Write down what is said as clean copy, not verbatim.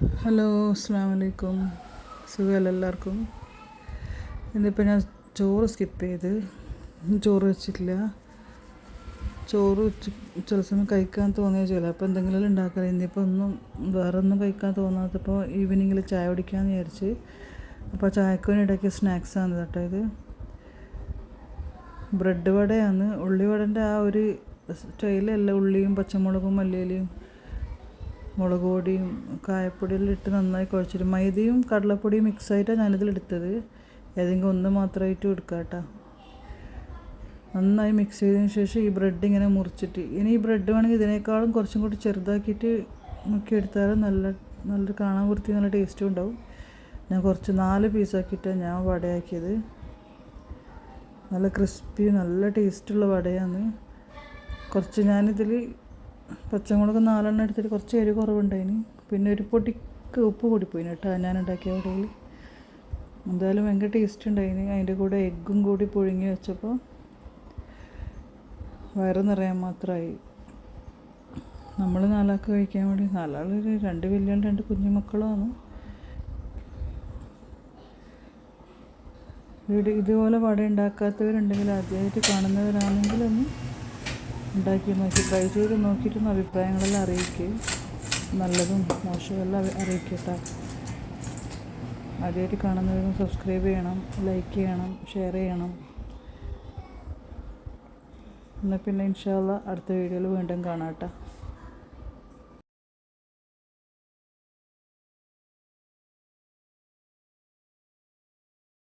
Hello, അസ്സാം വലൈക്കും. സുഖമല്ല എല്ലാവർക്കും. ഇന്നിപ്പോൾ ഞാൻ ചോറ് സ്കിപ്പ് ചെയ്ത് ചോറ് വെച്ചിട്ടില്ല. ചോറ് ചില സമയം കഴിക്കാൻ തോന്നിയ ചില അപ്പോൾ എന്തെങ്കിലും ഉണ്ടാക്കാം. ഇന്നിപ്പോൾ വേറെ ഒന്നും കഴിക്കാൻ തോന്നാത്തപ്പോൾ ഈവനിങ്ങിൽ ചായ കുടിക്കാമെന്ന് വിചാരിച്ച്. അപ്പോൾ ചായക്ക് വേണ്ടിയിട്ടാക്കിയ സ്നാക്സാണ് കേട്ടോ ഇത്. ബ്രെഡ് വടയാണ്. ഉള്ളിവടൻ്റെ ആ ഒരു സ്റ്റൈലല്ല. ഉള്ളിയും പച്ചമുളകും മല്ലിയിലയും മുളക് പൊടിയും കായപ്പൊടിയെല്ലാം ഇട്ട് നന്നായി കുഴച്ചിട്ട് മൈദയും കടലപ്പൊടിയും മിക്സായിട്ടാണ് ഞാനിതിലെടുത്തത്. ഏതെങ്കിലും ഒന്ന് മാത്രമായിട്ട് എടുക്കാം കേട്ടോ. നന്നായി മിക്സ് ചെയ്തതിന് ശേഷം ഈ ബ്രെഡ് ഇങ്ങനെ മുറിച്ചിട്ട്, ഇനി ഈ ബ്രെഡ് വേണമെങ്കിൽ ഇതിനേക്കാളും കുറച്ചും കൂടി ചെറുതാക്കിയിട്ട് മുക്കിയെടുത്താലും നല്ല കാണാൻ വൃത്തി നല്ല ടേസ്റ്റും ഉണ്ടാവും. ഞാൻ കുറച്ച് 4 പീസാക്കിയിട്ടാണ് ഞാൻ വടയാക്കിയത്. നല്ല ക്രിസ്പി നല്ല ടേസ്റ്റുള്ള വടയാണ്. കുറച്ച് ഞാനിതിൽ പച്ചമുളക് 4 എടുത്തിട്ട് കുറച്ച് എരിവ് കുറവുണ്ടായിന്. പിന്നെ ഒരു പൊടിക്ക് ഉപ്പ് കൂടിപ്പോയിന് കേട്ടോ ഞാൻ ഉണ്ടാക്കിയ വടയിൽ. എന്തായാലും ഭയങ്കര ടേസ്റ്റ് ഉണ്ടായിന്. അതിൻ്റെ കൂടെ എഗ്ഗും കൂടി പുഴുങ്ങി വെച്ചപ്പോൾ വയറ് നിറയാൻ മാത്രമായി. നമ്മൾ 4 ആൾക്ക് കഴിക്കാൻ വേണ്ടി 4 ആൾ, 2 വലിയ 2 കുഞ്ഞുമക്കളുമാണ്. ഇതുപോലെ വട ഉണ്ടാക്കാത്തവരുണ്ടെങ്കിൽ ആദ്യമായിട്ട് കാണുന്നവരാണെങ്കിലൊന്ന് ഉണ്ടാക്കി നോക്കി ട്രൈ ചെയ്ത് നോക്കിയിട്ടൊന്ന് അഭിപ്രായങ്ങളെല്ലാം അറിയിക്കുക. നല്ലതും മോശമെല്ലാം അറിയിക്കട്ടോ. ആദ്യമായിട്ട് കാണുന്നവരും സബ്സ്ക്രൈബ് ചെയ്യണം, ലൈക്ക് ചെയ്യണം, ഷെയർ ചെയ്യണം. എന്നാൽ പിന്നെ ഇൻഷാ അല്ലാഹ് അടുത്ത വീഡിയോയിൽ വീണ്ടും കാണാം കേട്ടോ.